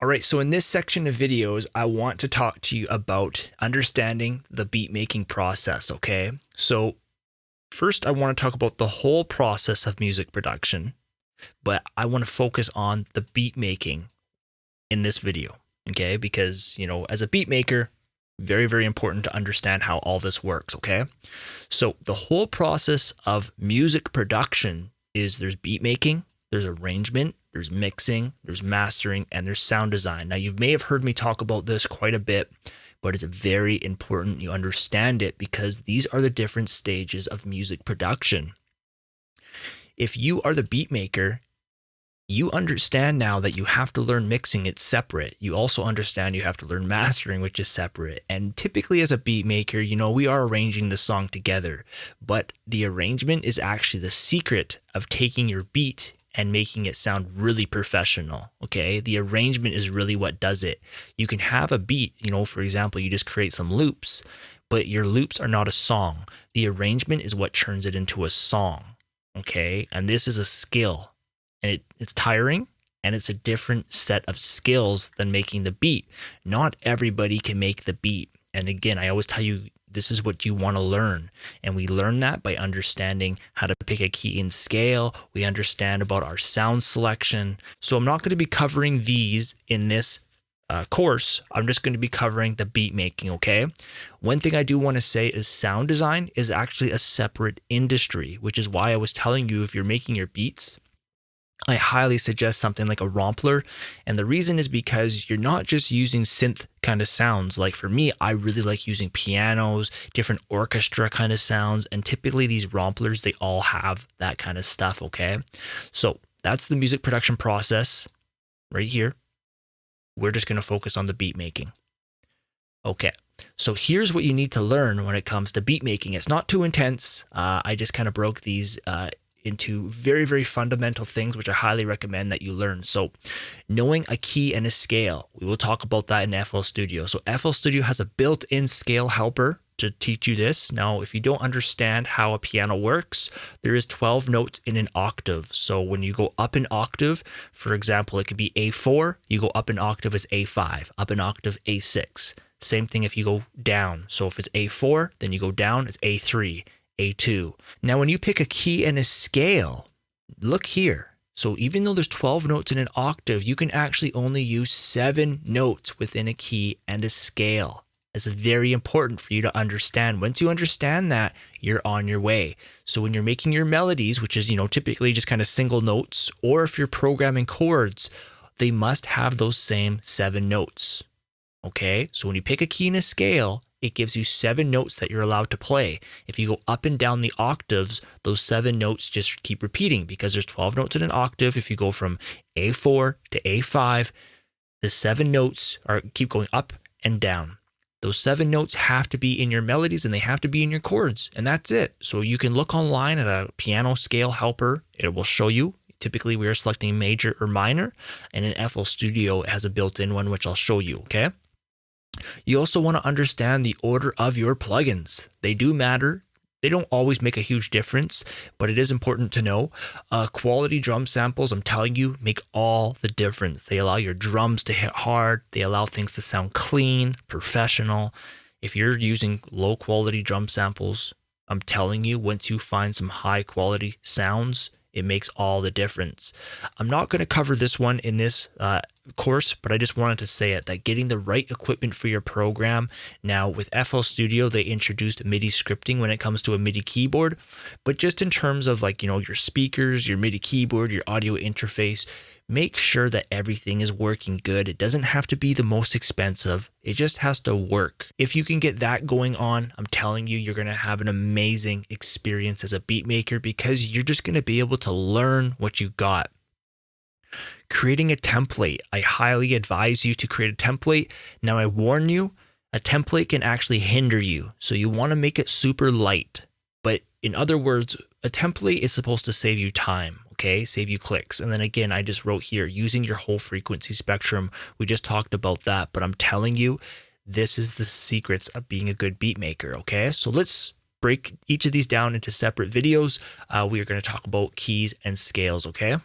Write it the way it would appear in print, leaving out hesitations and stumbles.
All right, so in this section of videos, I want to talk to you about understanding the beat making process, okay? So, first, I want to talk about the whole process of music production, but I want to focus on the beat making in this video, okay? Because, as a beat maker, very, very important to understand how all this works, okay? So, the whole process of music production is there's beat making, there's arrangement, there's mixing, there's mastering, and there's sound design. Now, you may have heard me talk about this quite a bit, but it's very important you understand it because these are the different stages of music production. If you are the beat maker, you understand now that you have to learn mixing, it's separate. You also understand you have to learn mastering, which is separate. And typically as a beat maker, we are arranging the song together, but the arrangement is actually the secret of taking your beat and making it sound really professional, okay? The arrangement is really what does it. You can have a beat, for example, you just create some loops, but your loops are not a song. The arrangement is what turns it into a song, okay? And this is a skill, and it's tiring, and it's a different set of skills than making the beat. Not everybody can make the beat. And again, I always tell you, this is what you want to learn. And we learn that by understanding how to pick a key and scale. We understand about our sound selection. So I'm not going to be covering these in this course. I'm just going to be covering the beat making, okay? One thing I do want to say is sound design is actually a separate industry, which is why I was telling you if you're making your beats, I highly suggest something like a Rompler. And the reason is because you're not just using synth kind of sounds. Like for me, I really like using pianos, different orchestra kind of sounds. And typically these Romplers, they all have that kind of stuff, okay? So that's the music production process right here. We're just going to focus on the beat making. Okay, so here's what you need to learn when it comes to beat making. It's not too intense. I just kind of broke these into very, very fundamental things, which I highly recommend that you learn. So knowing a key and a scale, we will talk about that in FL Studio. So FL Studio has a built-in scale helper to teach you this. Now, if you don't understand how a piano works, there is 12 notes in an octave. So when you go up an octave, for example, it could be A4, you go up an octave as A5, up an octave A6. Same thing if you go down. So if it's A4, then you go down, it's A3. A2. Now, when you pick a key and a scale, look here. So even though there's 12 notes in an octave, you can actually only use 7 notes within a key and a scale. It's very important for you to understand. Once you understand that, you're on your way. So when you're making your melodies, which is, typically just kind of single notes, or if you're programming chords, they must have those same 7 notes. Okay? So when you pick a key and a scale, it gives you 7 notes that you're allowed to play. If you go up and down the octaves, those 7 notes just keep repeating because there's 12 notes in an octave. If you go from A4 to A5, the 7 notes keep going up and down. Those 7 notes have to be in your melodies and they have to be in your chords, and that's it. So you can look online at a piano scale helper. It will show you. Typically, we are selecting major or minor, and in FL Studio, it has a built-in one, which I'll show you, okay? You also want to understand the order of your plugins. They do matter. They don't always make a huge difference, but it is important to know. Quality drum samples, I'm telling you, make all the difference. They allow your drums to hit hard. They allow things to sound clean, professional. If you're using low quality drum samples, I'm telling you, once you find some high quality sounds, it makes all the difference. I'm not going to cover this one in this course, but I just wanted to say it, that getting the right equipment for your program. Now with FL Studio, they introduced MIDI scripting when it comes to a MIDI keyboard, but just in terms of your speakers, your MIDI keyboard, your audio interface, make sure that everything is working good. It doesn't have to be the most expensive. It just has to work. If you can get that going on, I'm telling you, you're going to have an amazing experience as a beat maker because you're just going to be able to learn what you got. Creating a template. I highly advise you to create a template. Now, I warn you, a template can actually hinder you. So you want to make it super light. But in other words, a template is supposed to save you time. Okay, save you clicks. And then again, I just wrote here, using your whole frequency spectrum. We just talked about that, but I'm telling you, this is the secrets of being a good beat maker. Okay, so let's break each of these down into separate videos. We are going to talk about keys and scales. Okay.